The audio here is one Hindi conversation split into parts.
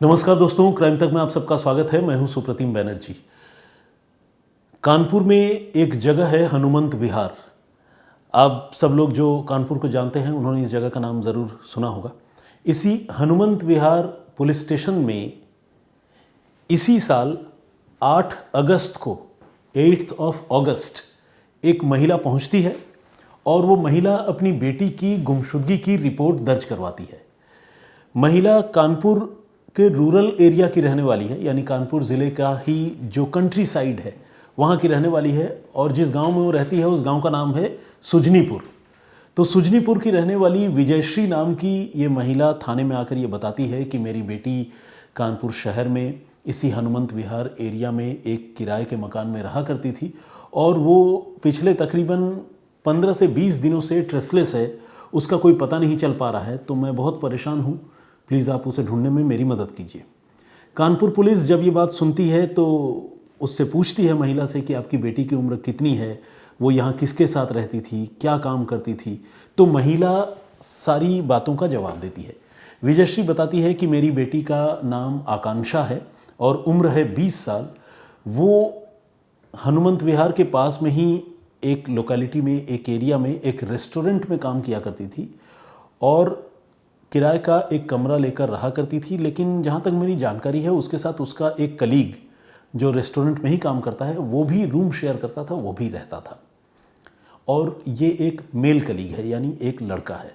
नमस्कार दोस्तों, क्राइम तक में आप सबका स्वागत है। मैं हूं सुप्रतिम बैनर्जी। कानपुर में एक जगह है हनुमंत विहार। आप सब लोग जो कानपुर को जानते हैं उन्होंने इस जगह का नाम ज़रूर सुना होगा। इसी हनुमंत विहार पुलिस स्टेशन में इसी साल 8 अगस्त को 8th ऑफ अगस्त एक महिला पहुंचती है और वो महिला अपनी बेटी की गुमशुदगी की रिपोर्ट दर्ज करवाती है। महिला कानपुर के रूरल एरिया की रहने वाली है, यानी कानपुर ज़िले का ही जो कंट्री साइड है वहाँ की रहने वाली है, और जिस गांव में वो रहती है उस गांव का नाम है सुजनीपुर। तो सुजनीपुर की रहने वाली विजयश्री नाम की ये महिला थाने में आकर ये बताती है कि मेरी बेटी कानपुर शहर में इसी हनुमंत विहार एरिया में एक किराए के मकान में रहा करती थी और वो पिछले तकरीबन 15 से 20 दिनों से ट्रेसलेस है, उसका कोई पता नहीं चल पा रहा है। तो मैं बहुत परेशान हूँ, प्लीज़ आप उसे ढूंढने में मेरी मदद कीजिए। कानपुर पुलिस जब ये बात सुनती है तो उससे पूछती है महिला से कि आपकी बेटी की उम्र कितनी है, वो यहाँ किसके साथ रहती थी, क्या काम करती थी। तो महिला सारी बातों का जवाब देती है। विजयश्री बताती है कि मेरी बेटी का नाम आकांक्षा है और उम्र है 20 साल। वो हनुमंत विहार के पास में ही एक लोकेलिटी में, एक एरिया में एक रेस्टोरेंट में काम किया करती थी और किराए का एक कमरा लेकर रहा करती थी। लेकिन जहाँ तक मेरी जानकारी है उसके साथ उसका एक कलीग जो रेस्टोरेंट में ही काम करता है वो भी रूम शेयर करता था, वो भी रहता था। और ये एक मेल कलीग है, यानी एक लड़का है।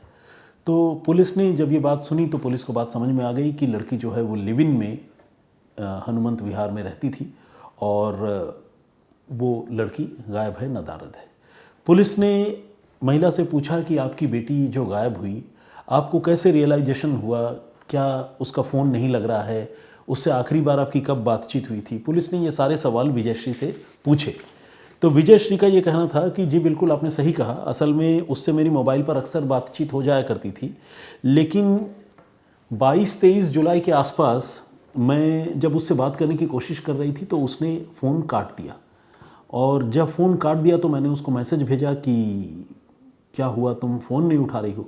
तो पुलिस ने जब ये बात सुनी तो पुलिस को बात समझ में आ गई कि लड़की जो है वो लिव इन में हनुमंत विहार में रहती थी और वो लड़की गायब है, नदारद है। पुलिस ने महिला से पूछा कि आपकी बेटी जो गायब हुई, आपको कैसे रियलाइजेशन हुआ, क्या उसका फ़ोन नहीं लग रहा है, उससे आखिरी बार आपकी कब बातचीत हुई थी। पुलिस ने ये सारे सवाल विजयश्री से पूछे। तो विजयश्री का ये कहना था कि जी बिल्कुल आपने सही कहा, असल में उससे मेरी मोबाइल पर अक्सर बातचीत हो जाया करती थी, लेकिन 22-23 जुलाई के आसपास मैं जब उससे बात करने की कोशिश कर रही थी तो उसने फ़ोन काट दिया। और जब फ़ोन काट दिया तो मैंने उसको मैसेज भेजा कि क्या हुआ, तुम फ़ोन नहीं उठा रही हो।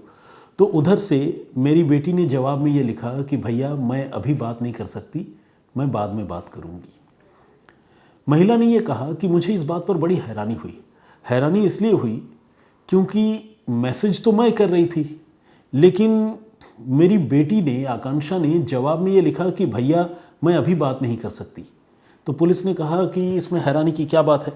तो उधर से मेरी बेटी ने जवाब में ये लिखा कि भैया मैं अभी बात नहीं कर सकती, मैं बाद में बात करूँगी। महिला ने ये कहा कि मुझे इस बात पर बड़ी हैरानी हुई। हैरानी इसलिए हुई क्योंकि मैसेज तो मैं कर रही थी, लेकिन मेरी बेटी ने, आकांक्षा ने जवाब में ये लिखा कि भैया मैं अभी बात नहीं कर सकती। तो पुलिस ने कहा कि इसमें हैरानी की क्या बात है।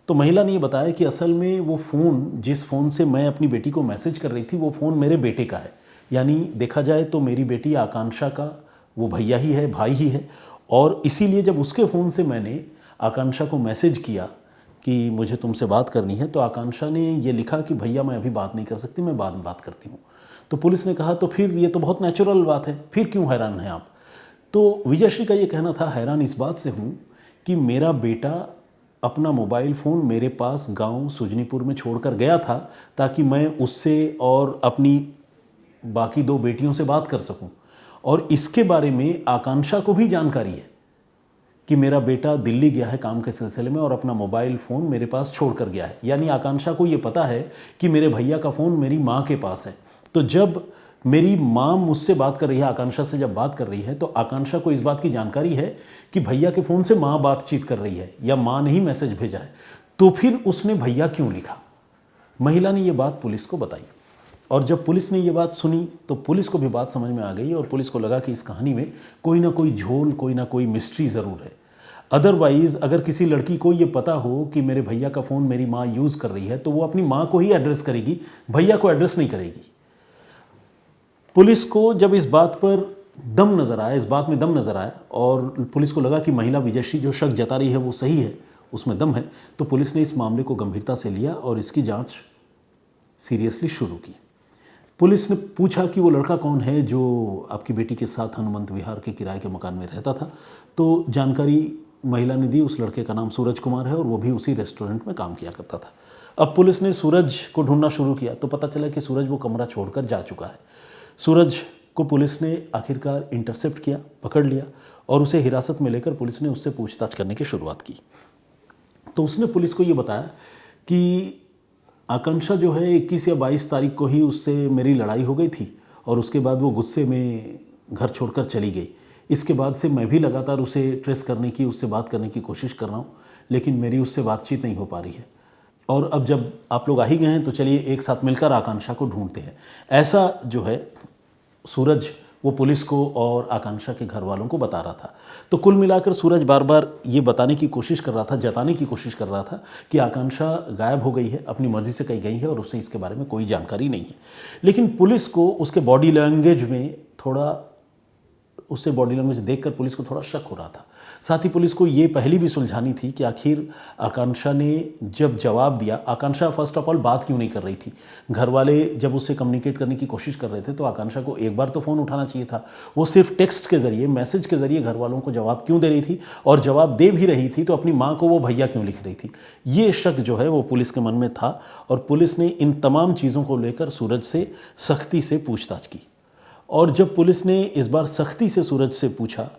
तो महिला ने ये बताया कि असल में वो फ़ोन, जिस फ़ोन से मैं अपनी बेटी को मैसेज कर रही थी, वो फ़ोन मेरे बेटे का है। यानी देखा जाए तो मेरी बेटी आकांक्षा का वो भैया ही है, भाई ही है। और इसीलिए जब उसके फ़ोन से मैंने आकांक्षा को मैसेज किया कि मुझे तुमसे बात करनी है, तो आकांक्षा ने ये लिखा कि भैया मैं अभी बात नहीं कर सकती, मैं बाद में बात करती हूँ। तो पुलिस ने कहा तो फिर ये तो बहुत नेचुरल बात है, फिर क्यों हैरान हैं आप। तो विजयश्री का ये कहना था, हैरान इस बात से हूँ कि मेरा बेटा अपना मोबाइल फ़ोन मेरे पास गांव सुजनीपुर में छोड़कर गया था ताकि मैं उससे और अपनी बाकी 2 बेटियों से बात कर सकूं। और इसके बारे में आकांक्षा को भी जानकारी है कि मेरा बेटा दिल्ली गया है काम के सिलसिले में और अपना मोबाइल फ़ोन मेरे पास छोड़कर गया है। यानी आकांक्षा को ये पता है कि मेरे भैया का फ़ोन मेरी माँ के पास है। तो जब मेरी माँ मुझसे बात कर रही है, आकांक्षा से जब बात कर रही है, तो आकांक्षा को इस बात की जानकारी है कि भैया के फ़ोन से माँ बातचीत कर रही है या माँ ने ही मैसेज भेजा है। तो फिर उसने भैया क्यों लिखा। महिला ने ये बात पुलिस को बताई और जब पुलिस ने ये बात सुनी तो पुलिस को भी बात समझ में आ गई और पुलिस को लगा कि इस कहानी में कोई ना कोई झोल, कोई ना कोई मिस्ट्री ज़रूर है। अदरवाइज़ अगर किसी लड़की को ये पता हो कि मेरे भैया का फ़ोन मेरी माँ यूज़ कर रही है तो वो अपनी माँ को ही एड्रेस करेगी, भैया को एड्रेस नहीं करेगी। पुलिस को जब इस बात पर दम नज़र आया, इस बात में दम नज़र आया और पुलिस को लगा कि महिला विजयश्री जो शक जता रही है वो सही है, उसमें दम है, तो पुलिस ने इस मामले को गंभीरता से लिया और इसकी जांच सीरियसली शुरू की। पुलिस ने पूछा कि वो लड़का कौन है जो आपकी बेटी के साथ हनुमंत विहार के किराए के मकान में रहता था। तो जानकारी महिला ने दी, उस लड़के का नाम सूरज कुमार है और वो भी उसी रेस्टोरेंट में काम किया करता था। अब पुलिस ने सूरज को ढूंढना शुरू किया तो पता चला कि सूरज वो कमरा छोड़कर जा चुका है। सूरज को पुलिस ने आखिरकार इंटरसेप्ट किया, पकड़ लिया और उसे हिरासत में लेकर पुलिस ने उससे पूछताछ करने की शुरुआत की। तो उसने पुलिस को ये बताया कि आकांक्षा जो है 21 या 22 तारीख को ही उससे मेरी लड़ाई हो गई थी और उसके बाद वो गुस्से में घर छोड़कर चली गई। इसके बाद से मैं भी लगातार उसे ट्रेस करने की, उससे बात करने की कोशिश कर रहा हूँ, लेकिन मेरी उससे बातचीत नहीं हो पा रही है। और अब जब आप लोग आ ही गए हैं तो चलिए एक साथ मिलकर आकांक्षा को ढूंढते हैं। ऐसा जो है सूरज वो पुलिस को और आकांक्षा के घर वालों को बता रहा था। तो कुल मिलाकर सूरज बार बार ये बताने की कोशिश कर रहा था, जताने की कोशिश कर रहा था कि आकांक्षा गायब हो गई है, अपनी मर्जी से कहीं गई है और उसे इसके बारे में कोई जानकारी नहीं है। लेकिन पुलिस को उसके बॉडी लैंग्वेज में थोड़ा, उससे बॉडी लैंग्वेज देखकर पुलिस को थोड़ा शक हो रहा था। साथ ही पुलिस को ये पहली भी सुलझानी थी कि आखिर आकांक्षा ने जब जवाब दिया, आकांक्षा फर्स्ट ऑफ ऑल बात क्यों नहीं कर रही थी। घर वाले जब उससे कम्युनिकेट करने की कोशिश कर रहे थे तो आकांक्षा को एक बार तो फ़ोन उठाना चाहिए था। वो सिर्फ टेक्स्ट के ज़रिए, मैसेज के ज़रिए घर वालों को जवाब क्यों दे रही थी, और जवाब दे भी रही थी तो अपनी माँ को वो भैया क्यों लिख रही थी। ये शक जो है वो पुलिस के मन में था और पुलिस ने इन तमाम चीज़ों को लेकर सूरज से सख्ती से पूछताछ की। और जब पुलिस ने इस बार सख्ती से सूरज से पूछा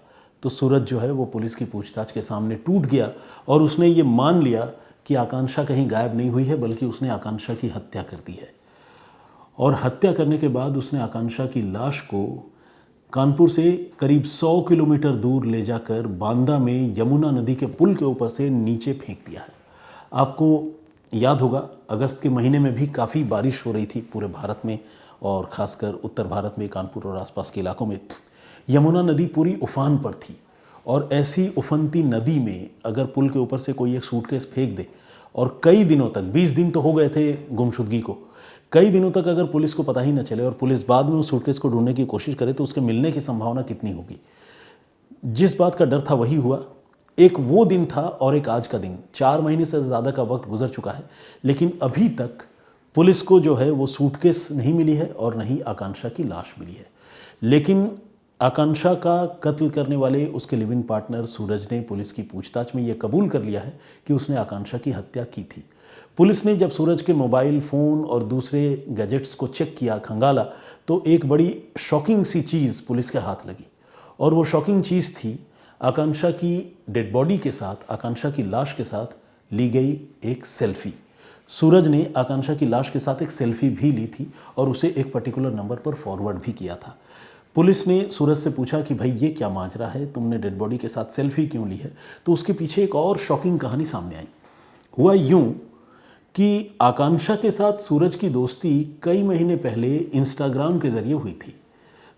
तो सूरज जो है वो पुलिस की पूछताछ के सामने टूट गया और उसने ये मान लिया कि आकांक्षा कहीं गायब नहीं हुई है, बल्कि उसने आकांक्षा की हत्या कर दी है। और हत्या करने के बाद उसने आकांक्षा की लाश को कानपुर से करीब 100 किलोमीटर दूर ले जाकर बांदा में यमुना नदी के पुल के ऊपर से नीचे फेंक दिया है। आपको याद होगा अगस्त के महीने में भी काफ़ी बारिश हो रही थी पूरे भारत में, और ख़ासकर उत्तर भारत में कानपुर और आसपास के इलाकों में यमुना नदी पूरी उफान पर थी। और ऐसी उफनती नदी में अगर पुल के ऊपर से कोई एक सूटकेस फेंक दे और कई दिनों तक, 20 दिन तो हो गए थे गुमशुदगी को, कई दिनों तक अगर पुलिस को पता ही न चले और पुलिस बाद में उस सूटकेस को ढूंढने की कोशिश करे तो उसके मिलने की संभावना कितनी होगी। जिस बात का डर था वही हुआ। एक वो दिन था और एक आज का दिन, 4 महीने से ज़्यादा का वक्त गुजर चुका है, लेकिन अभी तक पुलिस को जो है वो सूटकेस नहीं मिली है और नहीं आकांक्षा की लाश मिली है। लेकिन आकांक्षा का कत्ल करने वाले उसके लिव इन पार्टनर सूरज ने पुलिस की पूछताछ में ये कबूल कर लिया है कि उसने आकांक्षा की हत्या की थी। पुलिस ने जब सूरज के मोबाइल फ़ोन और दूसरे गैजेट्स को चेक किया, खंगाला, तो एक बड़ी शॉकिंग सी चीज़ पुलिस के हाथ लगी। और वो शॉकिंग चीज़ थी आकांक्षा की डेड बॉडी के साथ, आकांक्षा की लाश के साथ ली गई एक सेल्फी। सूरज ने आकांक्षा की लाश के साथ एक सेल्फी भी ली थी और उसे एक पर्टिकुलर नंबर पर फॉरवर्ड भी किया था। पुलिस ने सूरज से पूछा कि भाई ये क्या माजरा है, तुमने डेड बॉडी के साथ सेल्फी क्यों ली है। तो उसके पीछे एक और शॉकिंग कहानी सामने आई। हुआ यूं कि आकांक्षा के साथ सूरज की दोस्ती कई महीने पहले इंस्टाग्राम के ज़रिए हुई थी।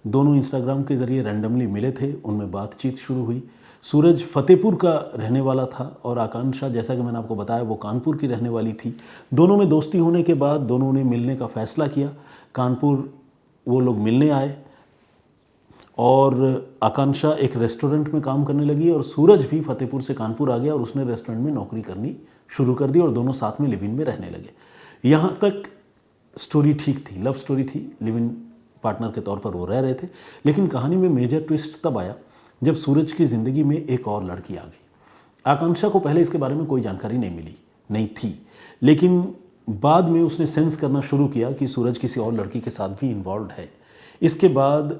दोनों इंस्टाग्राम के ज़रिए रैंडमली मिले थे, उनमें बातचीत शुरू हुई। सूरज फतेहपुर का रहने वाला था और आकांक्षा, जैसा कि मैंने आपको बताया, वो कानपुर की रहने वाली थी। दोनों में दोस्ती होने के बाद दोनों ने मिलने का फ़ैसला किया। कानपुर वो लोग मिलने आए और आकांक्षा एक रेस्टोरेंट में काम करने लगी और सूरज भी फतेहपुर से कानपुर आ गया और उसने रेस्टोरेंट में नौकरी करनी शुरू कर दी और दोनों साथ में लिव इन में रहने लगे। यहाँ तक स्टोरी ठीक थी, लव स्टोरी थी, लिव इन पार्टनर के तौर पर वो रह रहे थे। लेकिन कहानी में मेजर ट्विस्ट तब आया जब सूरज की ज़िंदगी में एक और लड़की आ गई। आकांक्षा को पहले इसके बारे में कोई जानकारी नहीं थी, लेकिन बाद में उसने सेंस करना शुरू किया कि सूरज किसी और लड़की के साथ भी इन्वॉल्व है। इसके बाद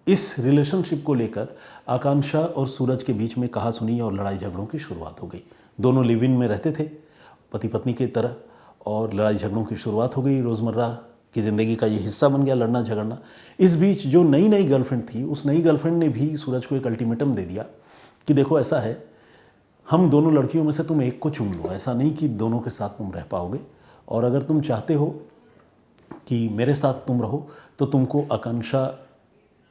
इस रिलेशनशिप को लेकर आकांक्षा और सूरज के बीच में कहासुनी और लड़ाई झगड़ों की शुरुआत हो गई। दोनों लिव इन में रहते थे पति पत्नी की तरह, और लड़ाई झगड़ों की शुरुआत हो गई। रोज़मर्रा की ज़िंदगी का ये हिस्सा बन गया लड़ना झगड़ना। इस बीच जो नई गर्लफ्रेंड थी, उस नई गर्लफ्रेंड ने भी सूरज को एक अल्टीमेटम दे दिया कि देखो ऐसा है, हम दोनों लड़कियों में से तुम एक को चुन लो, ऐसा नहीं कि दोनों के साथ तुम रह पाओगे, और अगर तुम चाहते हो कि मेरे साथ तुम रहो तो तुमको आकांक्षा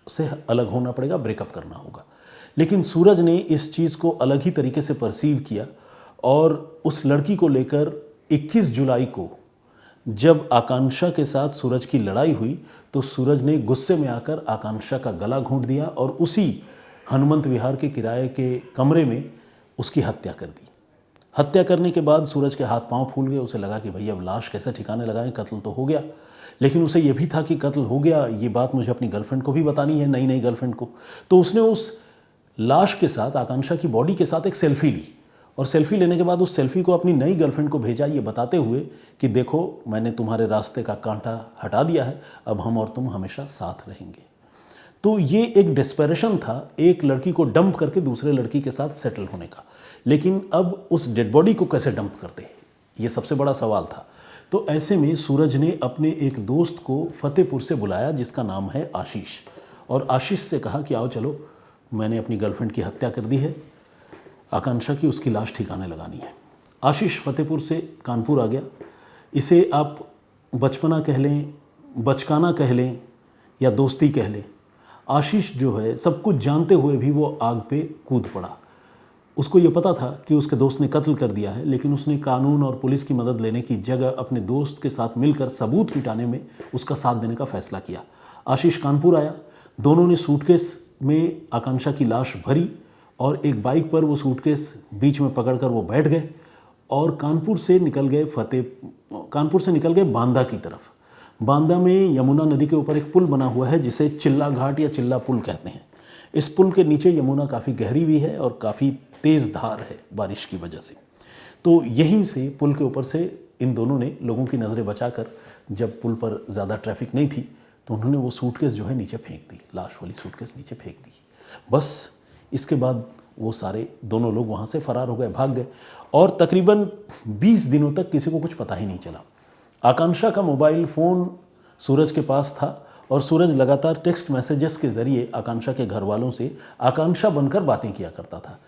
से अलग होना पड़ेगा, ब्रेकअप करना होगा। लेकिन सूरज ने इस चीज़ को अलग ही तरीके से परसीव किया और उस लड़की को लेकर 21 जुलाई को जब आकांक्षा के साथ सूरज की लड़ाई हुई तो सूरज ने गुस्से में आकर आकांक्षा का गला घोंट दिया और उसी हनुमंत विहार के किराए के कमरे में उसकी हत्या कर दी। हत्या करने के बाद सूरज के हाथ पांव फूल गए। उसे लगा कि भाई अब लाश कैसे ठिकाने लगाएं, कत्ल तो हो गया। लेकिन उसे यह भी था कि कत्ल हो गया, ये बात मुझे अपनी गर्लफ्रेंड को भी बतानी है, नई गर्लफ्रेंड को। तो उसने उस लाश के साथ, आकांक्षा की बॉडी के साथ एक सेल्फी ली और सेल्फी लेने के बाद उस सेल्फी को अपनी नई गर्लफ्रेंड को भेजा, ये बताते हुए कि देखो मैंने तुम्हारे रास्ते का कांटा हटा दिया है, अब हम और तुम हमेशा साथ रहेंगे। तो ये एक डेस्परेशन था एक लड़की को डंप करके दूसरे लड़की के साथ सेटल होने का। लेकिन अब उस डेड बॉडी को कैसे डंप करते हैं, ये सबसे बड़ा सवाल था। तो ऐसे में सूरज ने अपने एक दोस्त को फतेहपुर से बुलाया जिसका नाम है आशीष, और आशीष से कहा कि आओ चलो मैंने अपनी गर्लफ्रेंड की हत्या कर दी है, आकांक्षा की उसकी लाश ठिकाने लगानी है। आशीष फतेहपुर से कानपुर आ गया। इसे आप बचपना कह लें, बचकाना कह लें या दोस्ती कह लें, आशीष जो है सब कुछ जानते हुए भी वो आग पे कूद पड़ा। उसको ये पता था कि उसके दोस्त ने कत्ल कर दिया है, लेकिन उसने कानून और पुलिस की मदद लेने की जगह अपने दोस्त के साथ मिलकर सबूत मिटाने में उसका साथ देने का फैसला किया। आशीष कानपुर आया, दोनों ने सूटकेस में आकांक्षा की लाश भरी और एक बाइक पर वो सूटकेस बीच में पकड़कर वो बैठ गए और कानपुर से निकल गए बांदा की तरफ। बांदा में यमुना नदी के ऊपर एक पुल बना हुआ है जिसे चिल्ला घाट या चिल्ला पुल कहते हैं। इस पुल के नीचे यमुना काफ़ी गहरी भी है और काफ़ी तेज़ धार है बारिश की वजह से। तो यहीं से पुल के ऊपर से इन दोनों ने लोगों की नज़रें बचाकर, जब पुल पर ज़्यादा ट्रैफिक नहीं थी, तो उन्होंने वो सूटकेस जो है नीचे फेंक दी, लाश वाली सूटकेस नीचे फेंक दी। बस इसके बाद वो सारे दोनों लोग वहाँ से फरार हो गए, भाग गए और तकरीबन 20 दिनों तक किसी को कुछ पता ही नहीं चला। आकांक्षा का मोबाइल फ़ोन सूरज के पास था और सूरज लगातार टेक्स्ट मैसेजेस के ज़रिए आकांक्षा के घर वालों से आकांक्षा बनकर बातें किया करता था।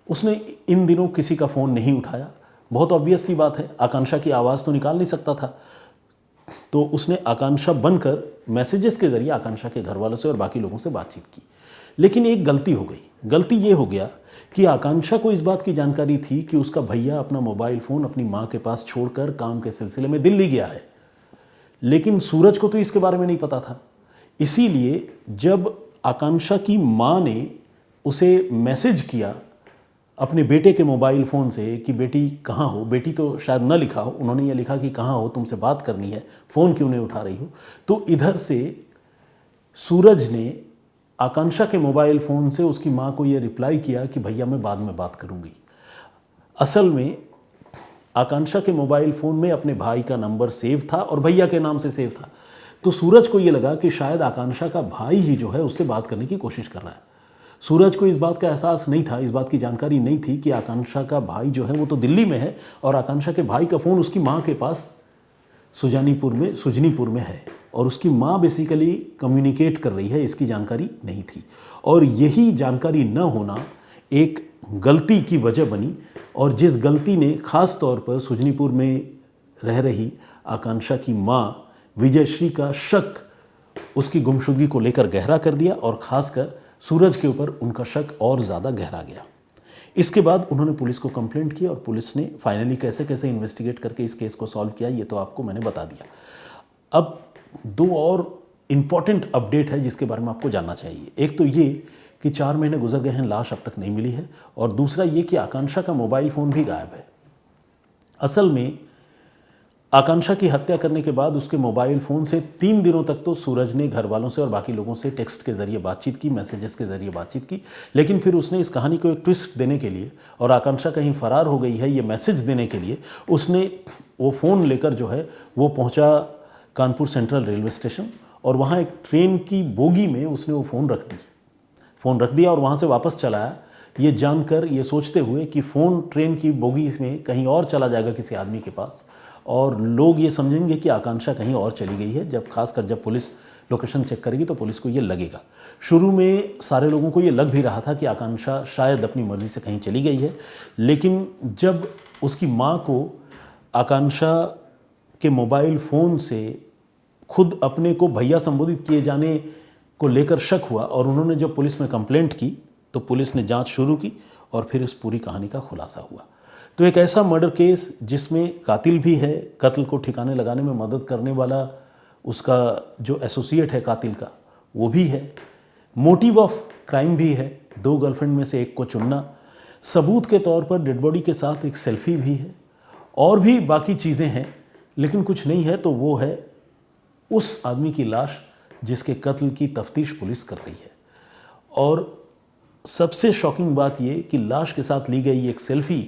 उसने इन दिनों किसी का फ़ोन नहीं उठाया। बहुत ऑब्वियस सी बात है, आकांक्षा की आवाज़ तो निकाल नहीं सकता था, तो उसने आकांक्षा बनकर मैसेजेस के ज़रिए आकांक्षा के घर वालों से और बाकी लोगों से बातचीत की। लेकिन एक गलती हो गई। गलती ये हो गया कि आकांक्षा को इस बात की जानकारी थी कि उसका भैया अपना मोबाइल फ़ोन अपनी माँ के पास छोड़कर काम के सिलसिले में दिल्ली गया है, लेकिन सूरज को तो इसके बारे में नहीं पता था। इसीलिए जब आकांक्षा की माँ ने उसे मैसेज किया अपने बेटे के मोबाइल फ़ोन से कि बेटी कहाँ हो, बेटी तो शायद न लिखा हो, उन्होंने ये लिखा कि कहाँ हो, तुमसे बात करनी है, फ़ोन क्यों नहीं उठा रही हो, तो इधर से सूरज ने आकांक्षा के मोबाइल फ़ोन से उसकी माँ को ये रिप्लाई किया कि भैया मैं बाद में बात करूँगी। असल में आकांक्षा के मोबाइल फ़ोन में अपने भाई का नंबर सेव था और भैया के नाम से सेव था, तो सूरज को ये लगा कि शायद आकांक्षा का भाई ही जो है उससे बात करने की कोशिश कर रहा है। सूरज को इस बात का एहसास नहीं था, इस बात की जानकारी नहीं थी कि आकांक्षा का भाई जो है वो तो दिल्ली में है और आकांक्षा के भाई का फ़ोन उसकी माँ के पास सुजनीपुर में है और उसकी माँ बेसिकली कम्युनिकेट कर रही है, इसकी जानकारी नहीं थी। और यही जानकारी न होना एक गलती की वजह बनी और जिस गलती ने ख़ास तौर पर सुजनीपुर में रह रही आकांक्षा की माँ विजयश्री का शक उसकी गुमशुदगी को लेकर गहरा कर दिया और ख़ासकर सूरज के ऊपर उनका शक और ज़्यादा गहरा गया। इसके बाद उन्होंने पुलिस को कंप्लेंट की और पुलिस ने फाइनली कैसे कैसे इन्वेस्टिगेट करके इस केस को सॉल्व किया, ये तो आपको मैंने बता दिया। अब दो और इम्पॉर्टेंट अपडेट है जिसके बारे में आपको जानना चाहिए। एक तो ये कि 4 महीने गुजर गए हैं, लाश अब तक नहीं मिली है, और दूसरा ये कि आकांक्षा का मोबाइल फ़ोन भी गायब है। असल में आकांक्षा की हत्या करने के बाद उसके मोबाइल फ़ोन से 3 दिनों तक तो सूरज ने घर वालों से और बाकी लोगों से टेक्स्ट के ज़रिए बातचीत की, मैसेजेस के ज़रिए बातचीत की, लेकिन फिर उसने इस कहानी को एक ट्विस्ट देने के लिए और आकांक्षा कहीं फ़रार हो गई है ये मैसेज देने के लिए उसने वो फ़ोन लेकर जो है वो पहुंचा कानपुर सेंट्रल रेलवे स्टेशन और वहाँ एक ट्रेन की बोगी में उसने वो फ़ोन रख दिया और वहाँ से वापस चला आया, ये जानकर, ये सोचते हुए कि फ़ोन ट्रेन की बोगी में कहीं और चला जाएगा किसी आदमी के पास और लोग ये समझेंगे कि आकांक्षा कहीं और चली गई है। खासकर जब पुलिस लोकेशन चेक करेगी तो पुलिस को ये लगेगा। शुरू में सारे लोगों को ये लग भी रहा था कि आकांक्षा शायद अपनी मर्ज़ी से कहीं चली गई है, लेकिन जब उसकी माँ को आकांक्षा के मोबाइल फ़ोन से खुद अपने को भैया संबोधित किए जाने को लेकर शक हुआ और उन्होंने जब पुलिस में कंप्लेंट की तो पुलिस ने जांच शुरू की और फिर इस पूरी कहानी का खुलासा हुआ। तो एक ऐसा मर्डर केस जिसमें कातिल भी है, कत्ल को ठिकाने लगाने में मदद करने वाला उसका जो एसोसिएट है कातिल का वो भी है, मोटिव ऑफ क्राइम भी है, 2 गर्लफ्रेंड में से एक को चुनना, सबूत के तौर पर डेड बॉडी के साथ एक सेल्फी भी है और भी बाकी चीज़ें हैं, लेकिन कुछ नहीं है तो वो है उस आदमी की लाश जिसके कत्ल की तफ्तीश पुलिस कर रही है। और सबसे शॉकिंग बात ये कि लाश के साथ ली गई एक सेल्फी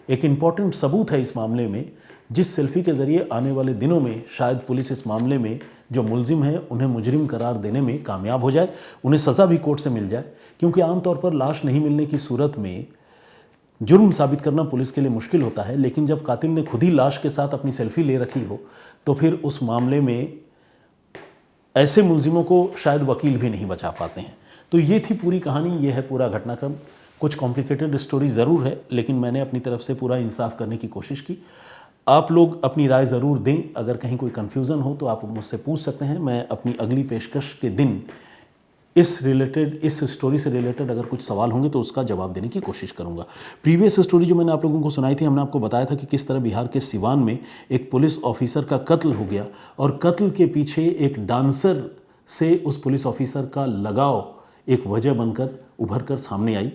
एक इम्पॉर्टेंट सबूत है इस मामले में, जिस सेल्फी के ज़रिए आने वाले दिनों में शायद पुलिस इस मामले में जो मुलजिम है उन्हें मुजरिम करार देने में कामयाब हो जाए, उन्हें सज़ा भी कोर्ट से मिल जाए, क्योंकि आमतौर पर लाश नहीं मिलने की सूरत में जुर्म साबित करना पुलिस के लिए मुश्किल होता है, लेकिन जब कातिल ने खुद ही लाश के साथ अपनी सेल्फी ले रखी हो तो फिर उस मामले में ऐसे मुलजिमों को शायद वकील भी नहीं बचा पाते हैं। तो ये थी पूरी कहानी, ये है पूरा घटनाक्रम। कुछ कॉम्प्लिकेटेड स्टोरी ज़रूर है, लेकिन मैंने अपनी तरफ से पूरा इंसाफ करने की कोशिश की। आप लोग अपनी राय ज़रूर दें, अगर कहीं कोई कन्फ्यूज़न हो तो आप मुझसे पूछ सकते हैं। मैं अपनी अगली पेशकश के दिन इस स्टोरी से रिलेटेड अगर कुछ सवाल होंगे तो उसका जवाब देने की कोशिश करूंगा। प्रीवियस स्टोरी जो मैंने आप लोगों को सुनाई थी, हमने आपको बताया था कि किस तरह बिहार के सिवान में एक पुलिस ऑफिसर का कत्ल हो गया और कत्ल के पीछे एक डांसर से उस पुलिस ऑफिसर का लगाव एक वजह बनकर उभर कर सामने आई।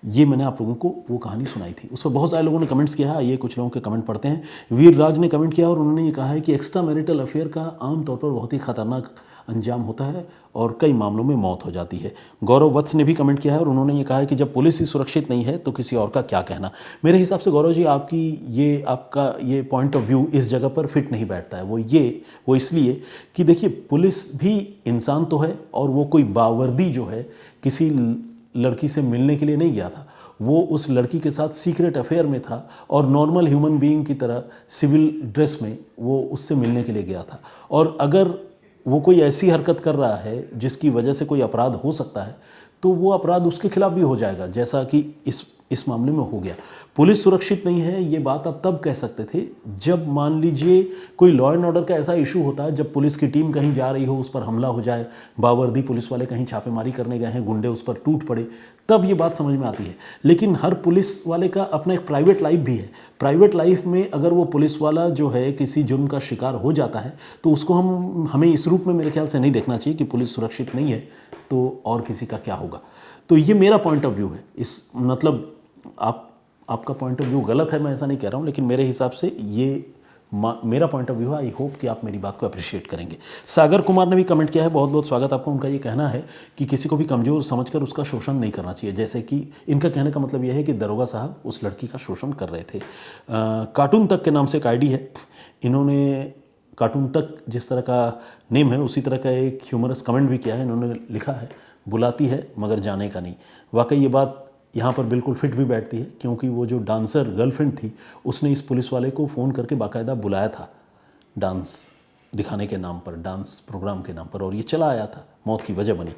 ये मैंने आप लोगों को वो कहानी सुनाई थी। उस पर बहुत सारे लोगों ने कमेंट्स किया है, आइए कुछ लोगों के कमेंट पढ़ते हैं। वीर राज ने कमेंट किया और उन्होंने ये कहा है कि एक्स्ट्रा मैरिटल अफेयर का आमतौर पर बहुत ही खतरनाक अंजाम होता है और कई मामलों में मौत हो जाती है। गौरव वत्स ने भी कमेंट किया है और उन्होंने ये कहा है कि जब पुलिस ही सुरक्षित नहीं है तो किसी और का क्या कहना। मेरे हिसाब से गौरव जी, आपका ये पॉइंट ऑफ व्यू इस जगह पर फिट नहीं बैठता है। वो इसलिए कि देखिए, पुलिस भी इंसान तो है और वो कोई बावर्दी जो है किसी लड़की से मिलने के लिए नहीं गया था। वो उस लड़की के साथ सीक्रेट अफेयर में था और नॉर्मल ह्यूमन बीइंग की तरह सिविल ड्रेस में वो उससे मिलने के लिए गया था। और अगर वो कोई ऐसी हरकत कर रहा है जिसकी वजह से कोई अपराध हो सकता है तो वो अपराध उसके खिलाफ भी हो जाएगा, जैसा कि इस मामले में हो गया। पुलिस सुरक्षित नहीं है, ये बात आप तब कह सकते थे जब मान लीजिए कोई लॉ एंड ऑर्डर का ऐसा इशू होता है, जब पुलिस की टीम कहीं जा रही हो, उस पर हमला हो जाए, बावर्दी पुलिस वाले कहीं छापेमारी करने गए हैं, गुंडे उस पर टूट पड़े, तब ये बात समझ में आती है। लेकिन हर पुलिस वाले का अपना एक प्राइवेट लाइफ भी है। प्राइवेट लाइफ में अगर वो पुलिस वाला जो है किसी जुर्म का शिकार हो जाता है तो उसको हमें इस रूप में मेरे ख्याल से नहीं देखना चाहिए कि पुलिस सुरक्षित नहीं है तो और किसी का क्या होगा। तो ये मेरा पॉइंट ऑफ व्यू है। इस मतलब आपका पॉइंट ऑफ व्यू गलत है, मैं ऐसा नहीं कह रहा हूँ, लेकिन मेरे हिसाब से ये मेरा पॉइंट ऑफ व्यू है। आई होप कि आप मेरी बात को अप्रिशिएट करेंगे। सागर कुमार ने भी कमेंट किया है, बहुत बहुत स्वागत आपका। उनका ये कहना है कि किसी को भी कमज़ोर समझकर उसका शोषण नहीं करना चाहिए। जैसे कि इनका कहने का मतलब यह है कि दरोगा साहब उस लड़की का शोषण कर रहे थे। कार्टून तक के नाम से एक आईडी है, इन्होंने कार्टून तक जिस तरह का नेम है उसी तरह का एक ह्यूमरस कमेंट भी किया है। इन्होंने लिखा है, बुलाती है मगर जाने का नहीं। वाकई ये बात यहाँ पर बिल्कुल फिट भी बैठती है, क्योंकि वो जो डांसर गर्लफ्रेंड थी उसने इस पुलिस वाले को फ़ोन करके बाकायदा बुलाया था डांस दिखाने के नाम पर, डांस प्रोग्राम के नाम पर, और ये चला आया था, मौत की वजह बनी।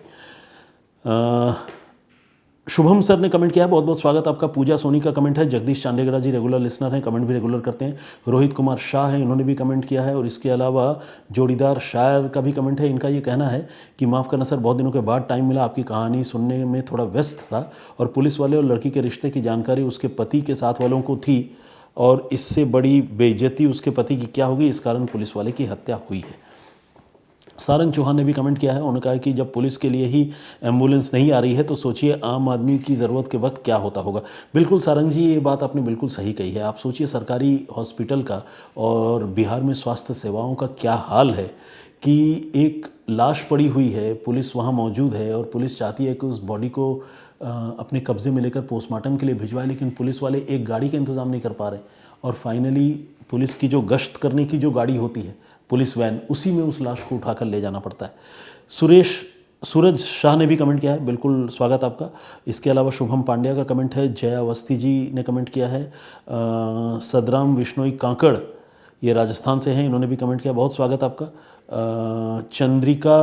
शुभम सर ने कमेंट किया है, बहुत बहुत स्वागत आपका। पूजा सोनी का कमेंट है। जगदीश चांडेगड़ा जी रेगुलर लिसनर हैं, कमेंट भी रेगुलर करते हैं। रोहित कुमार शाह हैं, इन्होंने भी कमेंट किया है। और इसके अलावा जोड़ीदार शायर का भी कमेंट है। इनका ये कहना है कि माफ़ करना सर, बहुत दिनों के बाद टाइम मिला, आपकी कहानी सुनने में थोड़ा व्यस्त था और पुलिस वाले और लड़की के रिश्ते की जानकारी उसके पति के साथ वालों को थी और इससे बड़ी बेइज्जती उसके पति की क्या होगी, इस कारण पुलिस वाले की हत्या हुई है। सारंग चौहान ने भी कमेंट किया है। उन्होंने कहा कि जब पुलिस के लिए ही एम्बुलेंस नहीं आ रही है तो सोचिए आम आदमी की ज़रूरत के वक्त क्या होता होगा। बिल्कुल सारंग जी, ये बात आपने बिल्कुल सही कही है। आप सोचिए सरकारी हॉस्पिटल का और बिहार में स्वास्थ्य सेवाओं का क्या हाल है कि एक लाश पड़ी हुई है, पुलिस वहाँ मौजूद है और पुलिस चाहती है कि उस बॉडी को अपने कब्ज़े में लेकर पोस्टमार्टम के लिए भिजवाए, लेकिन पुलिस वाले एक गाड़ी का इंतज़ाम नहीं कर पा रहे और फाइनली पुलिस की जो गश्त करने की जो गाड़ी होती है, पुलिस वैन, उसी में उस लाश को उठाकर ले जाना पड़ता है। सूरज शाह ने भी कमेंट किया है, बिल्कुल स्वागत आपका। इसके अलावा शुभम पांड्या का कमेंट है। जया अवस्थी जी ने कमेंट किया है। सदराम विश्नोई कांकड़, ये राजस्थान से हैं, इन्होंने भी कमेंट किया, बहुत स्वागत आपका। चंद्रिका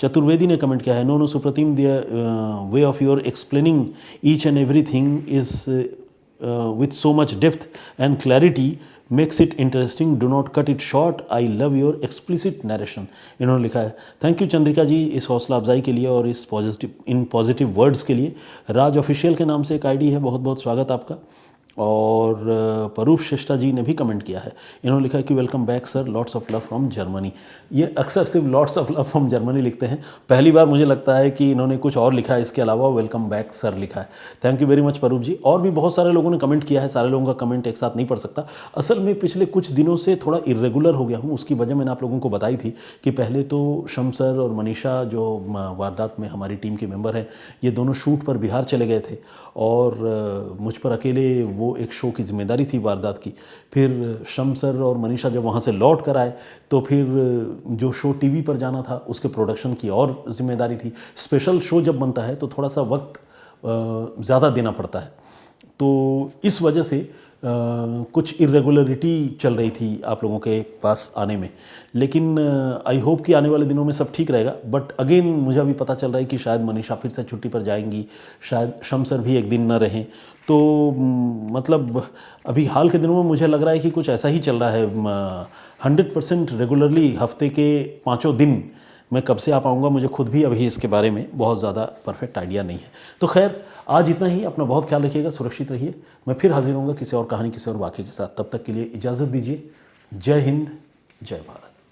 चतुर्वेदी ने कमेंट किया है, no Supratim, the way of your explaining each and everything is with so much depth and clarity makes it interesting, do not cut it short, I love your explicit narration। इन्होंने लिखा है। थैंक यू चंद्रिका जी इस हौसला अफजाई के लिए और इस पॉजिटिव वर्ड्स के लिए। राज ऑफिशियल के नाम से एक आईडी है, बहुत बहुत स्वागत आपका। और परूप श्रेष्ठा जी ने भी कमेंट किया है। इन्होंने लिखा है कि welcome back sir, lots of love from Germany. ये अक्सर सिर्फ lots of love from Germany लिखते हैं, पहली बार मुझे लगता है कि इन्होंने कुछ और लिखा है इसके अलावा, वेलकम बैक सर लिखा है। Thank you very much Parup जी। और भी बहुत सारे लोगों ने कमेंट किया है, सारे लोगों का कमेंट एक साथ नहीं पढ़ सकता। असल में पिछले कुछ दिनों से थोड़ा इरेगुलर हो गया हूँ, उसकी वजह मैंने आप लोगों को बताई थी कि पहले तो शमसर और मनीषा जो वारदात में हमारी टीम के मेंबर हैं, ये दोनों शूट पर बिहार चले गए थे और मुझ पर अकेले वो एक शो की जिम्मेदारी थी वारदात की। फिर शमसर और मनीषा जब वहाँ से लौट कर आए तो फिर जो शो टीवी पर जाना था उसके प्रोडक्शन की और जिम्मेदारी थी। स्पेशल शो जब बनता है तो थोड़ा सा वक्त ज़्यादा देना पड़ता है, तो इस वजह से कुछ इरेगुलरिटी चल रही थी आप लोगों के पास आने में, लेकिन आई होप कि आने वाले दिनों में सब ठीक रहेगा। बट अगेन मुझे अभी पता चल रहा है कि शायद मनीषा फिर से छुट्टी पर जाएंगी, शायद शमसर भी एक दिन न रहें। तो मतलब अभी हाल के दिनों में मुझे लग रहा है कि कुछ ऐसा ही चल रहा है। 100% रेगुलरली हफ्ते के 5 दिन मैं कब से आ पाऊँगा, मुझे खुद भी अभी इसके बारे में बहुत ज़्यादा परफेक्ट आइडिया नहीं है। तो खैर आज इतना ही, अपना बहुत ख्याल रखिएगा, सुरक्षित रहिए। मैं फिर हाजिर होऊंगा किसी और कहानी, किसी और वाक़े के साथ। तब तक के लिए इजाज़त दीजिए। जय हिंद, जय भारत।